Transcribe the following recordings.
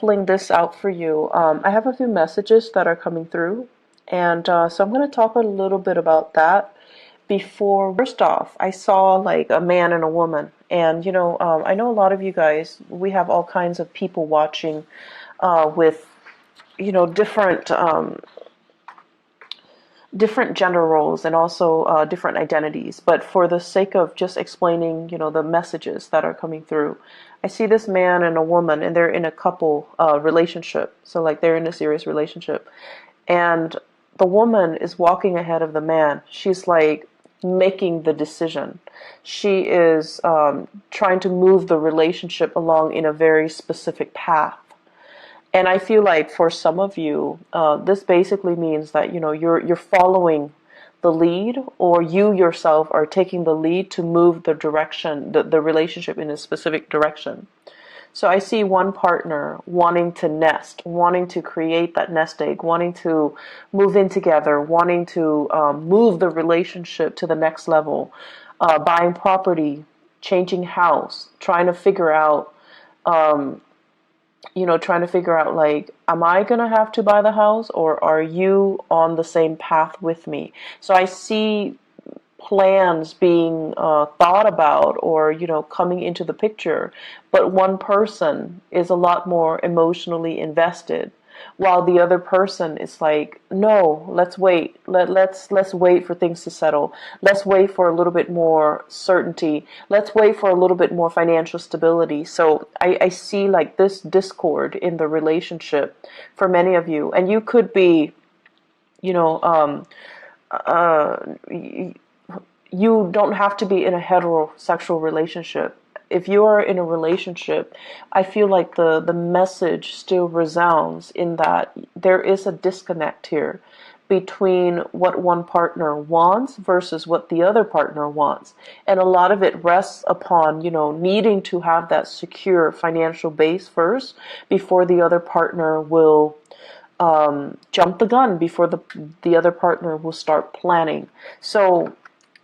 shuffling this out for you, I have a few messages that are coming through, and so I'm going to talk a little bit about that. Before, first off, I saw like a man and a woman, and I know a lot of you guys, we have all kinds of people watching with different gender roles and also different identities. But for the sake of just explaining, the messages that are coming through, I see this man and a woman, and they're in a couple relationship. So like they're in a serious relationship, and the woman is walking ahead of the man. She's like making the decision. She is trying to move the relationship along in a very specific path. And I feel like for some of you, this basically means that you're following the lead, or you yourself are taking the lead to move the direction, the relationship in a specific direction. So I see one partner wanting to nest, wanting to create that nest egg, wanting to move in together, wanting to move the relationship to the next level, buying property, changing house, trying to figure out like, am I going to have to buy the house, or are you on the same path with me? So I see plans being thought about, or, coming into the picture, but one person is a lot more emotionally invested, while the other person is like, no, let's wait. Let's wait for things to settle. Let's wait for a little bit more certainty. Let's wait for a little bit more financial stability. So I see like this discord in the relationship for many of you. And you could be, you know, you don't have to be in a heterosexual relationship. If you are in a relationship, I feel like the message still resounds in that there is a disconnect here between what one partner wants versus what the other partner wants. And a lot of it rests upon, needing to have that secure financial base first before the other partner will jump the gun, before the other partner will start planning. So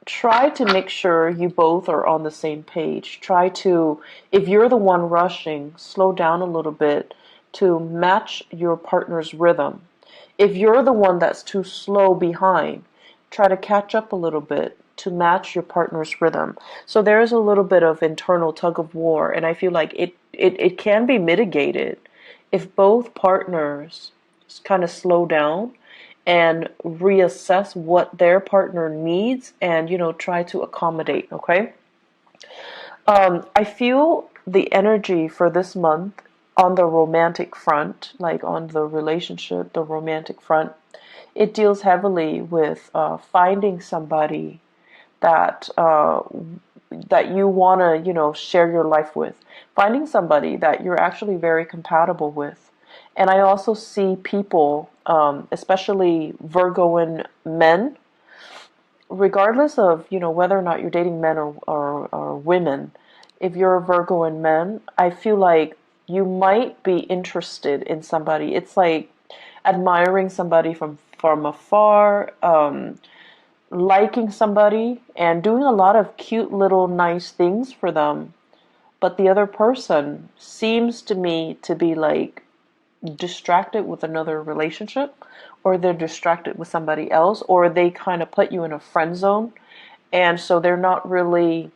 try to make sure you both are on the same page. Try to, if you're the one rushing, slow down a little bit to match your partner's rhythm. If you're the one that's too slow behind, try to catch up a little bit to match your partner's rhythm. So there is a little bit of internal tug of war, and I feel like it can be mitigated if both partners kind of slow down and reassess what their partner needs, and try to accommodate. Okay. I feel the energy for this month on the romantic front, like on the relationship, the romantic front, it deals heavily with finding somebody that that you want to share your life with, finding somebody that you're actually very compatible with. And I also see people, especially Virgoan men, regardless of whether or not you're dating men or women. If you're a Virgoan man, I feel like you might be interested in somebody. It's like admiring somebody from afar, liking somebody and doing a lot of cute little nice things for them. But the other person seems to me to be like distracted with another relationship, or they're distracted with somebody else, or they kind of put you in a friend zone. And so they're not really,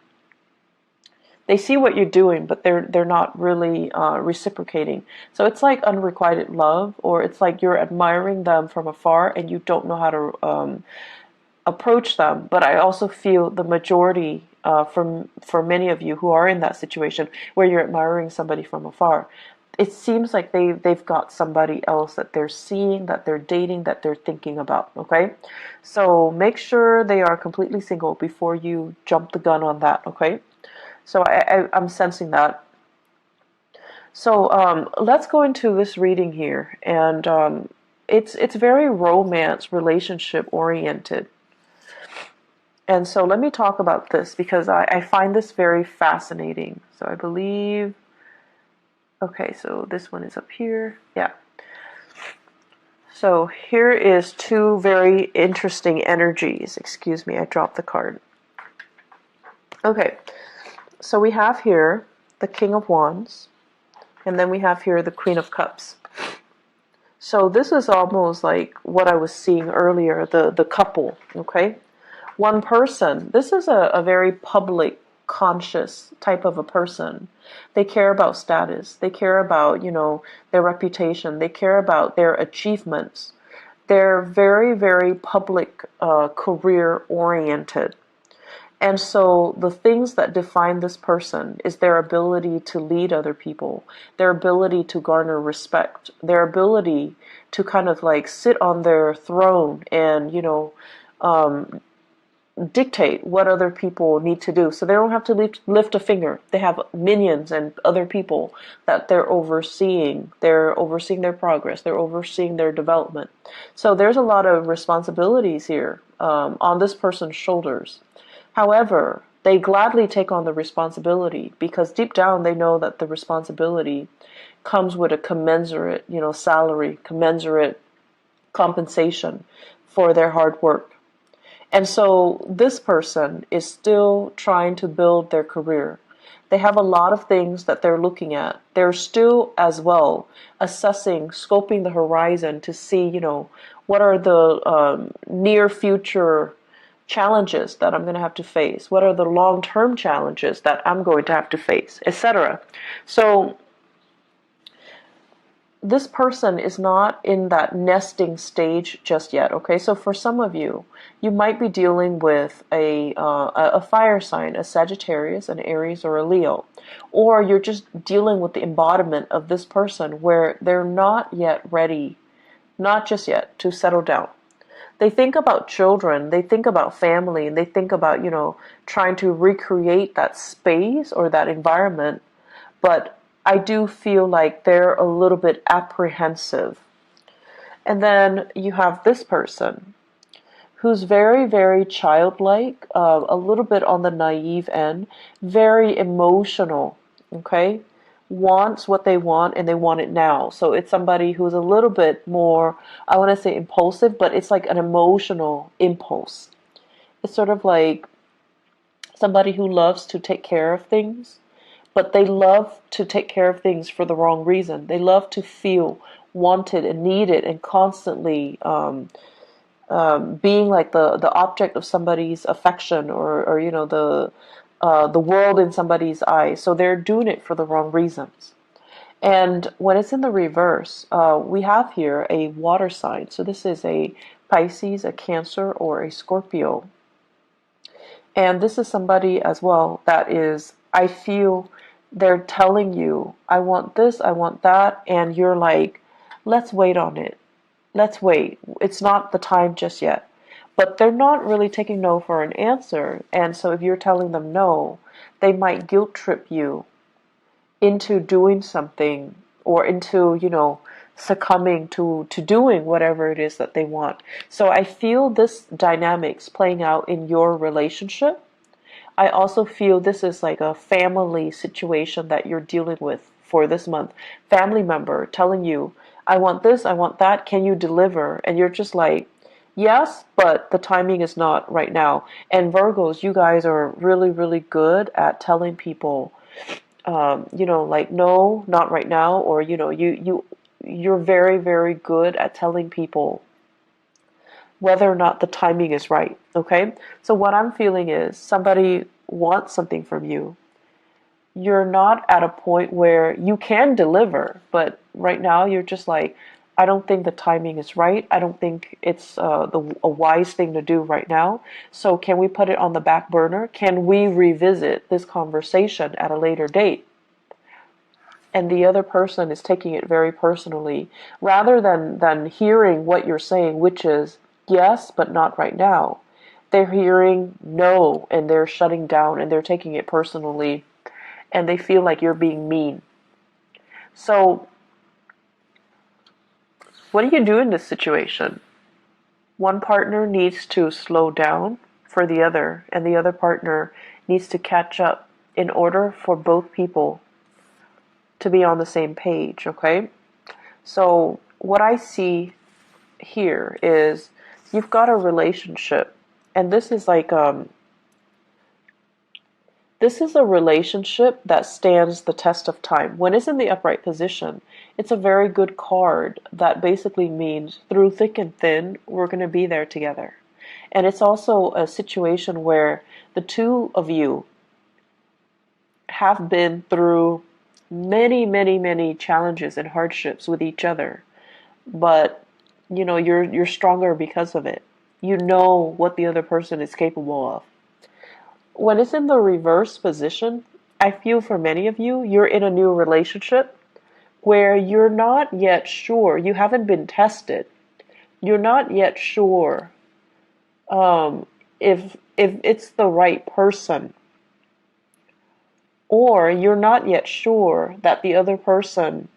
they see what you're doing, but they're not really reciprocating. So it's like unrequited love, or it's like you're admiring them from afar and you don't know how to approach them. But I also feel the majority, for many of you who are in that situation where you're admiring somebody from afar, it seems like they've got somebody else that they're seeing, that they're dating, that they're thinking about. Okay, so make sure they are completely single before you jump the gun on that. Okay, so I'm sensing that. So let's go into this reading here, and it's very romance relationship oriented. And so let me talk about this because I find this very fascinating. So I believe, okay, so this one is up here. Yeah. So here is two very interesting energies. Excuse me, I dropped the card. Okay, so we have here the King of Wands, And then we have here the Queen of Cups. So this is almost like what I was seeing earlier, the couple, okay? One person, this is a very public, conscious type of a person. They care about status. They care about, their reputation. They care about their achievements. They're very, very public, career oriented. And so the things that define this person is their ability to lead other people, their ability to garner respect, their ability to kind of like sit on their throne and, dictate what other people need to do. So they don't have to lift a finger. They have minions and other people that they're overseeing. They're overseeing their progress. They're overseeing their development. So there's a lot of responsibilities here on this person's shoulders. However, they gladly take on the responsibility because deep down they know that the responsibility comes with a commensurate, salary, commensurate compensation for their hard work. And so this person is still trying to build their career. They have a lot of things that they're looking at. They're still as well assessing, scoping the horizon to see, what are the near future challenges that I'm going to have to face? What are the long-term challenges that I'm going to have to face, etc. So this person is not in that nesting stage just yet, okay? So for some of you, you might be dealing with a fire sign, a Sagittarius, an Aries, or a Leo. Or you're just dealing with the embodiment of this person where they're not yet ready, not just yet, to settle down. They think about children, they think about family, and they think about, trying to recreate that space or that environment. But I do feel like they're a little bit apprehensive. And then you have this person who's very, very childlike, a little bit on the naive end, very emotional, okay? Wants what they want and they want it now. So it's somebody who's a little bit more, I want to say impulsive, but it's like an emotional impulse. It's sort of like somebody who loves to take care of things, but they love to take care of things for the wrong reason. They love to feel wanted and needed and constantly being like the object of somebody's affection or the world in somebody's eyes. So they're doing it for the wrong reasons. And when it's in the reverse, we have here a water sign. So this is a Pisces, a Cancer, or a Scorpio. And this is somebody as well that is, I feel they're telling you, I want this, I want that, and you're like, let's wait on it. Let's wait. It's not the time just yet. But they're not really taking no for an answer. And so if you're telling them no, they might guilt trip you into doing something or into, succumbing to doing whatever it is that they want. So I feel this dynamics playing out in your relationship. I also feel this is like a family situation that you're dealing with for this month. Family member telling you, I want this, I want that, can you deliver? And you're just like, yes, but the timing is not right now. And Virgos, you guys are really, really good at telling people, like, no, not right now. Or, you're very, very good at telling people whether or not the timing is right, okay? So what I'm feeling is somebody wants something from you. You're not at a point where you can deliver, but right now you're just like, I don't think the timing is right. I don't think it's a wise thing to do right now. So can we put it on the back burner? Can we revisit this conversation at a later date? And the other person is taking it very personally, rather than hearing what you're saying, which is yes, but not right now. They're hearing no, and they're shutting down, and they're taking it personally, and they feel like you're being mean. So what do you do in this situation? One partner needs to slow down for the other, and the other partner needs to catch up in order for both people to be on the same page, okay? So what I see here is you've got a relationship, and this is like This is a relationship that stands the test of time. When it's in the upright position, it's a very good card that basically means through thick and thin, we're going to be there together. And it's also a situation where the two of you have been through many, many, many challenges and hardships with each other. But, you're stronger because of it. You know what the other person is capable of. When it's in the reverse position, I feel for many of you, you're in a new relationship where you're not yet sure, you haven't been tested. You're not yet sure if it's the right person, or you're not yet sure that the other person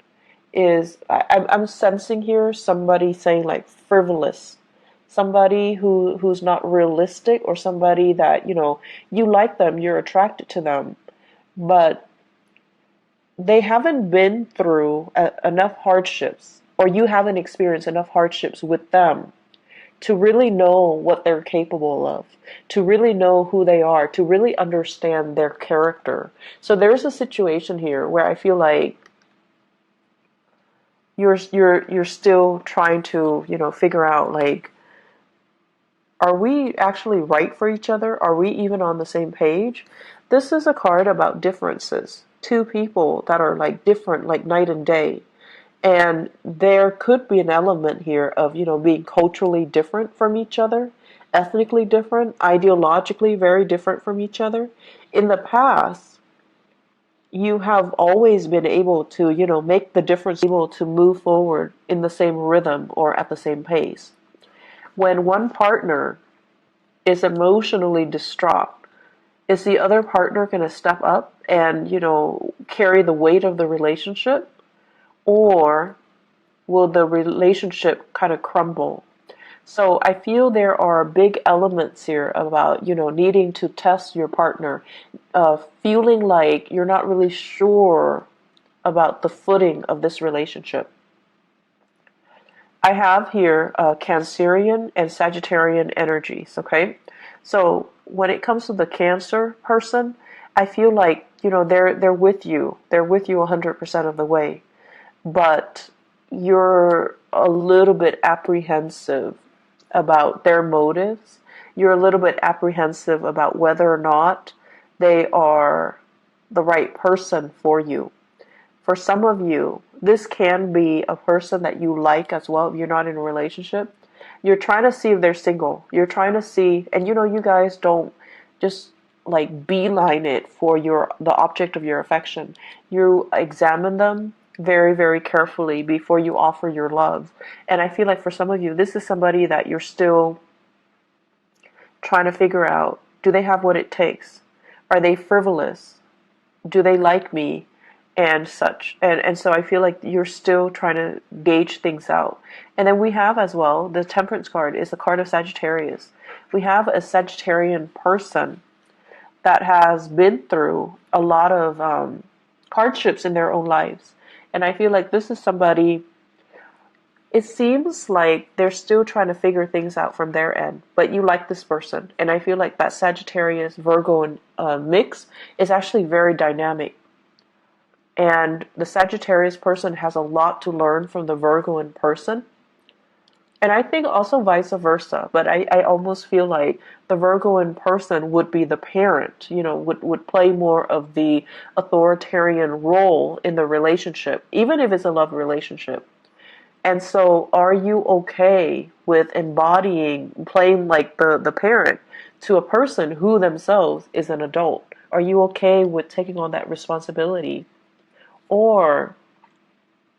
is. I'm sensing here somebody saying like frivolous, somebody who's not realistic, or somebody that you like them, you're attracted to them, but they haven't been through enough hardships, or you haven't experienced enough hardships with them to really know what they're capable of, to really know who they are, to really understand their character. So there's a situation here where I feel like you're still trying to, figure out, like, are we actually right for each other? Are we even on the same page? This is a card about differences. Two people that are like different, like night and day. And there could be an element here of, being culturally different from each other, ethnically different, ideologically very different from each other. In the past, you have always been able to, make the difference, able to move forward in the same rhythm or at the same pace. When one partner is emotionally distraught, is the other partner going to step up and, carry the weight of the relationship? Or will the relationship kind of crumble? So I feel there are big elements here about, needing to test your partner, feeling like you're not really sure about the footing of this relationship. I have here Cancerian and Sagittarian energies, okay? So when it comes to the Cancer person, I feel like, they're with you. They're with you 100% of the way. But you're a little bit apprehensive about their motives. You're a little bit apprehensive about whether or not they are the right person for you. For some of you, this can be a person that you like as well if you're not in a relationship. You're trying to see if they're single. You're trying to see, and you guys don't just like beeline it for the object of your affection. You examine them very, very carefully before you offer your love. And I feel like for some of you, this is somebody that you're still trying to figure out, do they have what it takes? Are they frivolous? Do they like me? And such. And so I feel like you're still trying to gauge things out. And then we have as well, the Temperance card is a card of Sagittarius. We have a Sagittarian person that has been through a lot of hardships in their own lives. And I feel like this is somebody, it seems like they're still trying to figure things out from their end, but you like this person. And I feel like that Sagittarius Virgo mix is actually very dynamic. And the Sagittarius person has a lot to learn from the Virgoan person. And I think also vice versa. But I almost feel like the Virgoan person would be the parent, would play more of the authoritarian role in the relationship, even if it's a love relationship. And so are you okay with playing like the parent to a person who themselves is an adult? Are you okay with taking on that responsibility? Or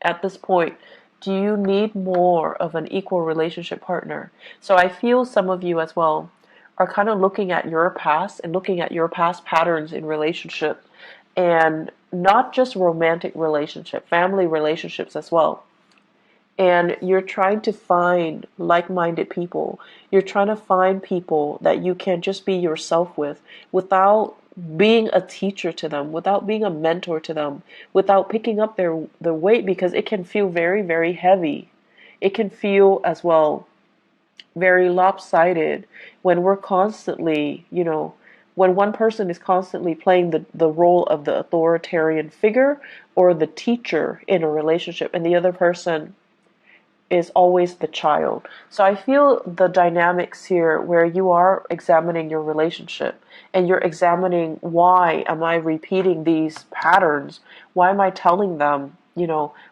at this point, do you need more of an equal relationship partner? So I feel some of you as well are kind of looking at your past and looking at your past patterns in relationship, and not just romantic relationship, family relationships as well. And you're trying to find like-minded people. You're trying to find people that you can just be yourself with without being a teacher to them, without being a mentor to them, without picking up their weight, because it can feel very, very heavy. It can feel as well very lopsided when we're constantly, when one person is constantly playing the role of the authoritarian figure or the teacher in a relationship, and the other person is always the child. So I feel the dynamics here where you are examining your relationship and you're examining, why am I repeating these patterns? Why am I telling them,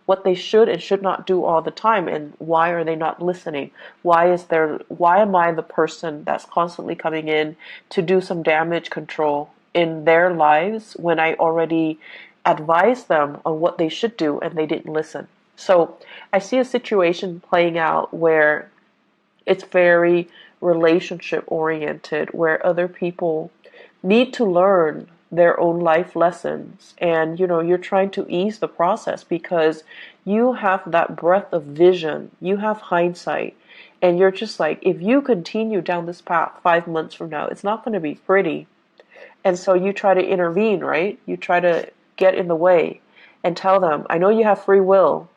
what they should and should not do all the time, and why are they not listening? Why am I the person that's constantly coming in to do some damage control in their lives when I already advised them on what they should do and they didn't listen? So I see a situation playing out where it's very relationship oriented, where other people need to learn their own life lessons, and you're trying to ease the process because you have that breadth of vision, you have hindsight, and you're just like, if you continue down this path 5 months from now, it's not going to be pretty. And so you try to intervene, right? You try to get in the way and tell them, I know you have free will,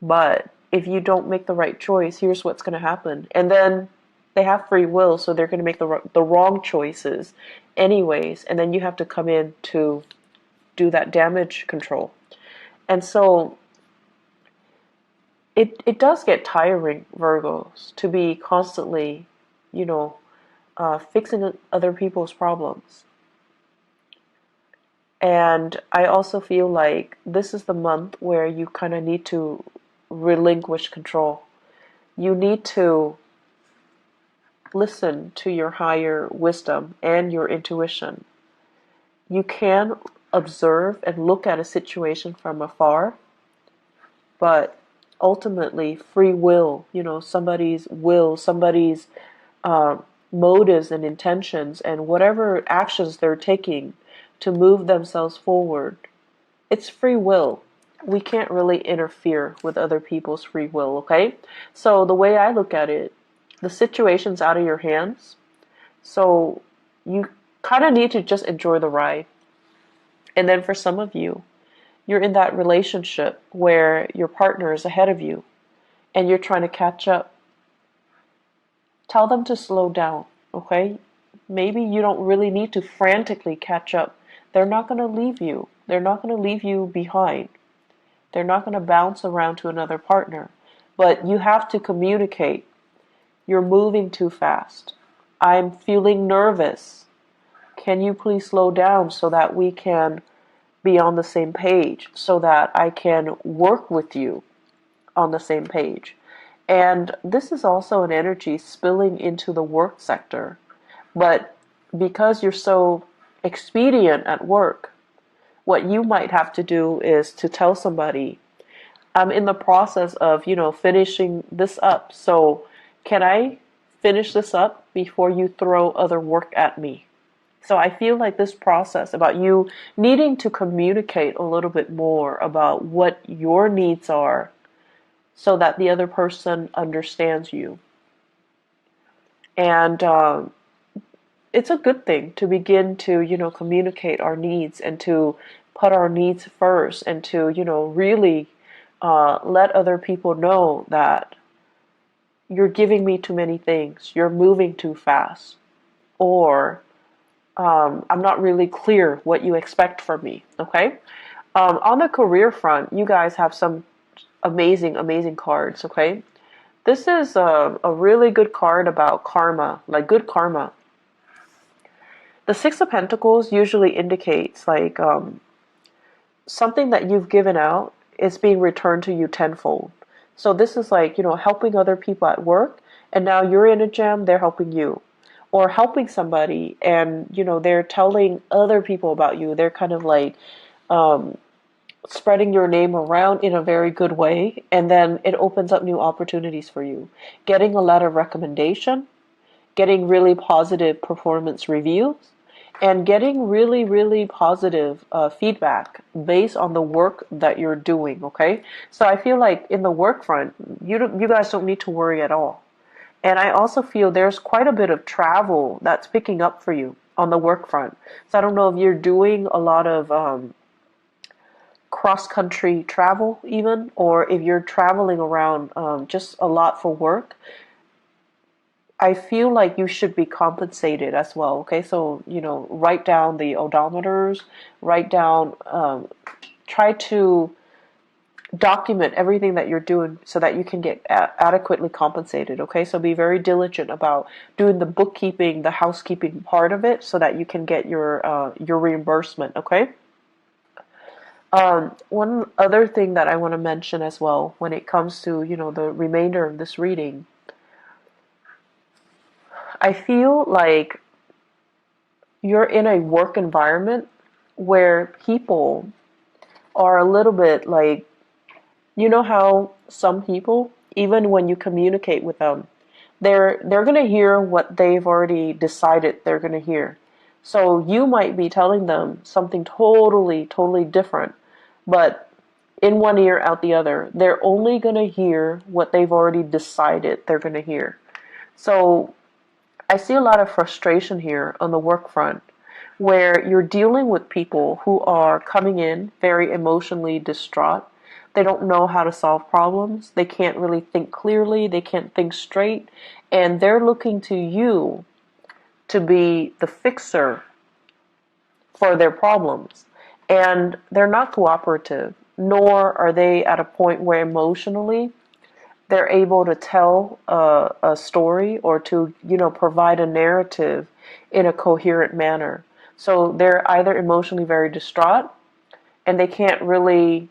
but if you don't make the right choice, here's what's going to happen. And then they have free will, so they're going to make the wrong choices anyways. And then you have to come in to do that damage control. And so it does get tiring, Virgos, to be constantly, fixing other people's problems. And I also feel like this is the month where you kind of need to relinquish control. You need to listen to your higher wisdom and your intuition. You can observe and look at a situation from afar, but ultimately free will, somebody's motives and intentions and whatever actions they're taking to move themselves forward, it's free will. We can't really interfere with other people's free will, okay? So the way I look at it, the situation's out of your hands, so you kind of need to just enjoy the ride. And then for some of you, you're in that relationship where your partner is ahead of you and you're trying to catch up. Tell them to slow down, okay? Maybe you don't really need to frantically catch up. They're not going to leave you. They're not going to leave you behind. They're not going to bounce around to another partner. But you have to communicate. You're moving too fast. I'm feeling nervous. Can you please slow down so that we can be on the same page, so that I can work with you on the same page? And this is also an energy spilling into the work sector. But because you're so expedient at work, what you might have to do is to tell somebody, I'm in the process of, finishing this up. So can I finish this up before you throw other work at me? So I feel like this process about you needing to communicate a little bit more about what your needs are so that the other person understands you. And it's a good thing to begin to, communicate our needs and to put our needs first and to, really let other people know that you're giving me too many things, you're moving too fast, or I'm not really clear what you expect from me, okay? On the career front, you guys have some amazing, amazing cards, okay? This is a really good card about karma, like good karma. The Six of Pentacles usually indicates like something that you've given out is being returned to you tenfold. So this is like, helping other people at work, and now you're in a jam, they're helping you. Or helping somebody and, they're telling other people about you. They're kind of like spreading your name around in a very good way, and then it opens up new opportunities for you. Getting a letter of recommendation, getting really positive performance reviews, and getting really, really positive feedback based on the work that you're doing, okay? So I feel like in the work front, you guys don't need to worry at all. And I also feel there's quite a bit of travel that's picking up for you on the work front. So I don't know if you're doing a lot of cross-country travel even, or if you're traveling around just a lot for work. I feel like you should be compensated as well. Okay, so write down the odometers, write down, try to document everything that you're doing so that you can get adequately compensated. Okay, so be very diligent about doing the bookkeeping, the housekeeping part of it, so that you can get your reimbursement. Okay. One other thing that I want to mention as well when it comes to the remainder of this reading, I feel like you're in a work environment where people are a little bit like, how some people, even when you communicate with them, they're going to hear what they've already decided they're going to hear. So you might be telling them something totally different, but in one ear out the other. They're only going to hear what they've already decided they're going to hear. So I see a lot of frustration here on the work front, where you're dealing with people who are coming in very emotionally distraught. They don't know how to solve problems. They can't really think clearly. They can't think straight. And they're looking to you to be the fixer for their problems. And they're not cooperative, nor are they at a point where emotionally they're able to tell a story or to, provide a narrative in a coherent manner. So they're either emotionally very distraught and they can't really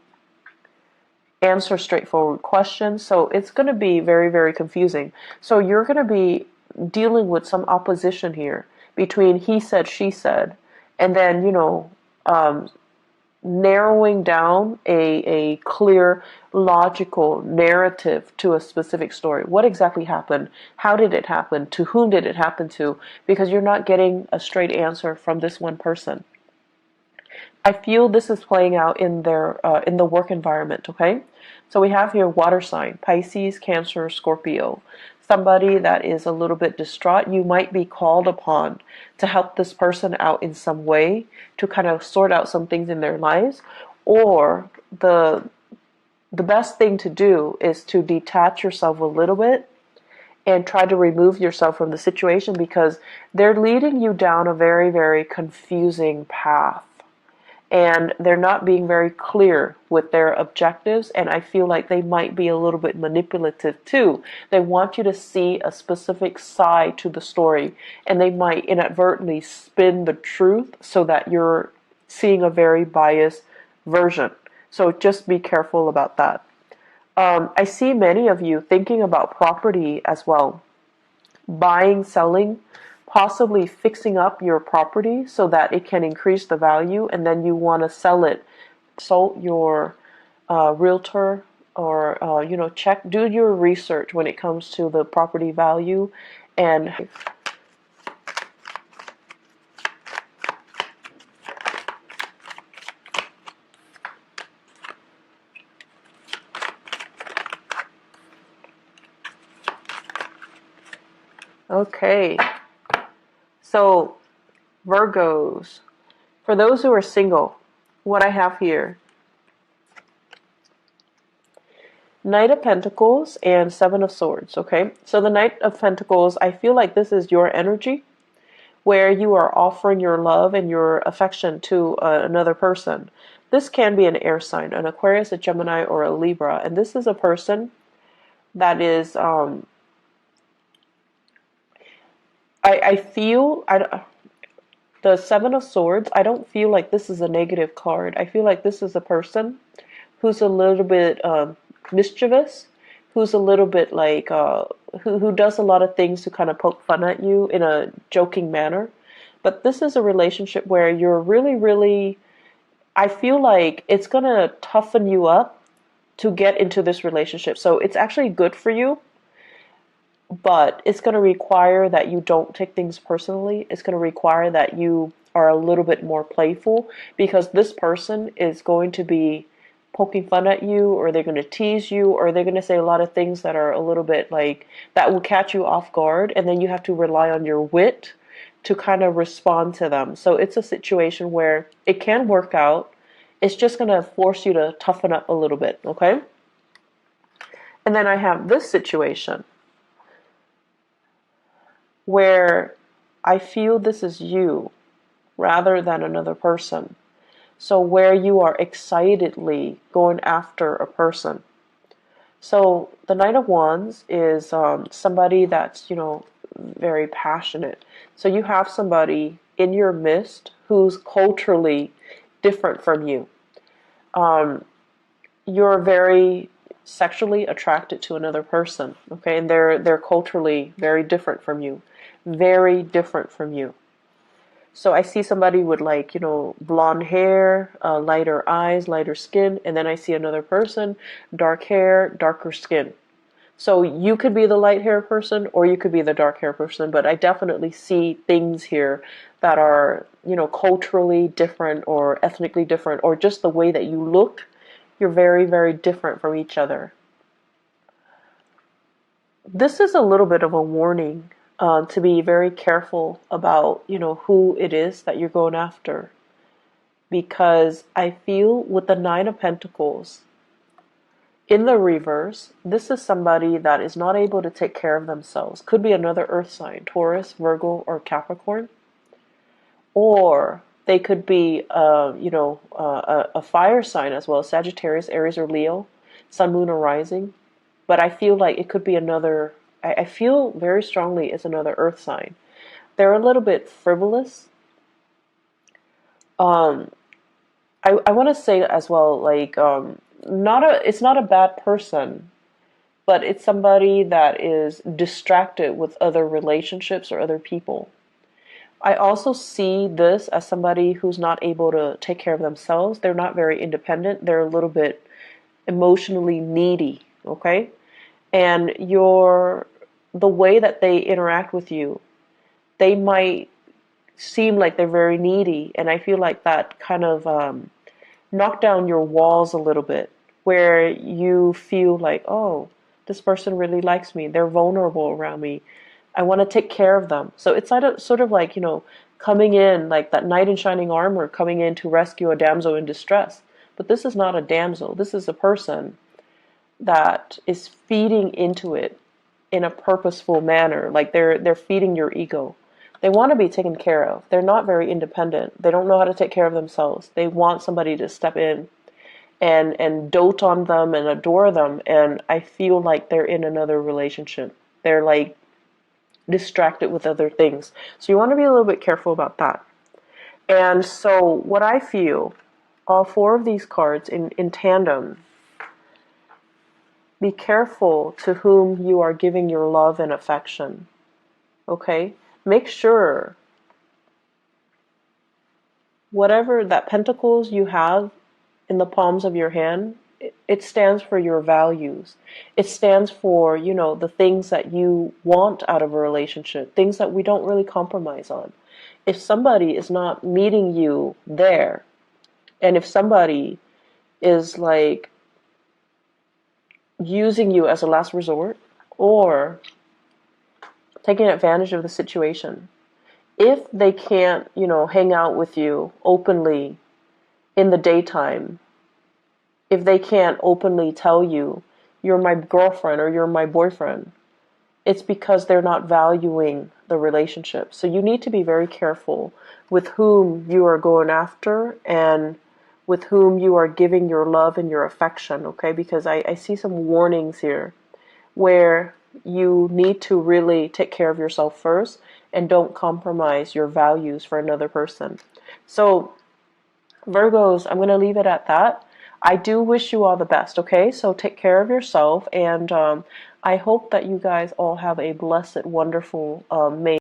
answer straightforward questions. So it's going to be very confusing. So you're going to be dealing with some opposition here between he said, she said, and then, narrowing down a clear, logical narrative to a specific story. What exactly happened? How did it happen? To whom did it happen to? Because you're not getting a straight answer from this one person. I feel this is playing out in the work environment. Okay, so we have here water sign: Pisces, Cancer, Scorpio. Somebody that is a little bit distraught. You might be called upon to help this person out in some way, to kind of sort out some things in their lives, or the best thing to do is to detach yourself a little bit and try to remove yourself from the situation, because they're leading you down a very confusing path. And they're not being very clear with their objectives, and I feel like they might be a little bit manipulative too. They want you to see a specific side to the story, and they might inadvertently spin the truth so that you're seeing a very biased version. So just be careful about that. I see many of you thinking about property as well. Buying, selling, possibly fixing up your property so that it can increase the value, and then you want to sell it. Consult your realtor, or do your research when it comes to the property value. And okay, so Virgos, for those who are single, what I have here: Knight of Pentacles and Seven of Swords. Okay, so the Knight of Pentacles, I feel like this is your energy, where you are offering your love and your affection to another person. This can be an air sign, an Aquarius, a Gemini, or a Libra, and this is a person that is I feel the Seven of Swords, I don't feel like this is a negative card. I feel like this is a person who's a little bit mischievous, who's a little bit like who does a lot of things to kind of poke fun at you in a joking manner. But this is a relationship where you're really, I feel like it's gonna toughen you up to get into this relationship. So it's actually good for you, but it's going to require that you don't take things personally. It's going to require that you are a little bit more playful, because this person is going to be poking fun at you, or they're going to tease you, or they're going to say a lot of things that are a little bit like that will catch you off guard, and then you have to rely on your wit to kind of respond to them. So it's a situation where it can work out. It's just going to force you to toughen up a little bit, okay? And then I have this situation: where I feel this is you rather than another person. So where you are excitedly going after a person. So the Knight of Wands is somebody that's, very passionate. So you have somebody in your midst who's culturally different from you. You're very sexually attracted to another person, okay? And they're culturally very different from you. Very different from you. So I see somebody with like, blonde hair, lighter eyes, lighter skin, and then I see another person, dark hair, darker skin. So you could be the light hair person or you could be the dark hair person, but I definitely see things here that are, culturally different or ethnically different, or just the way that you look, you're very, very different from each other. This is a little bit of a warning to be very careful about, who it is that you're going after. Because I feel with the Nine of Pentacles, in the reverse, this is somebody that is not able to take care of themselves. Could be another earth sign, Taurus, Virgo, or Capricorn. Or they could be, a fire sign as well, Sagittarius, Aries, or Leo, Sun, Moon, or Rising. But I feel like it could be another, I feel very strongly it's another earth sign. They're a little bit frivolous. I want to say as well, like, it's not a bad person, but it's somebody that is distracted with other relationships or other people. I also see this as somebody who's not able to take care of themselves. They're not very independent. They're a little bit emotionally needy, okay? And the way that they interact with you, they might seem like they're very needy, and I feel like that kind of knock down your walls a little bit, where you feel like, oh, this person really likes me, they're vulnerable around me, I want to take care of them. So it's sort of like, coming in like that knight in shining armor, coming in to rescue a damsel in distress. But this is not a damsel, this is a person that is feeding into it in a purposeful manner. Like they're feeding your ego. They want to be taken care of. They're not very independent. They don't know how to take care of themselves. They want somebody to step in and dote on them and adore them. And I feel like they're in another relationship. They're like distracted with other things. So you want to be a little bit careful about that. And so what I feel, all four of these cards in tandem, be careful to whom you are giving your love and affection. Okay? Make sure whatever that pentacles you have in the palms of your hand, it stands for your values. It stands for, the things that you want out of a relationship, things that we don't really compromise on. If somebody is not meeting you there, and if somebody is like using you as a last resort or taking advantage of the situation, if they can't, hang out with you openly in the daytime, if they can't openly tell you, you're my girlfriend or you're my boyfriend, it's because they're not valuing the relationship. So you need to be very careful with whom you are going after and with whom you are giving your love and your affection, okay? Because I see some warnings here where you need to really take care of yourself first and don't compromise your values for another person. So Virgos, I'm going to leave it at that. I do wish you all the best, okay? So take care of yourself, and I hope that you guys all have a blessed, wonderful May.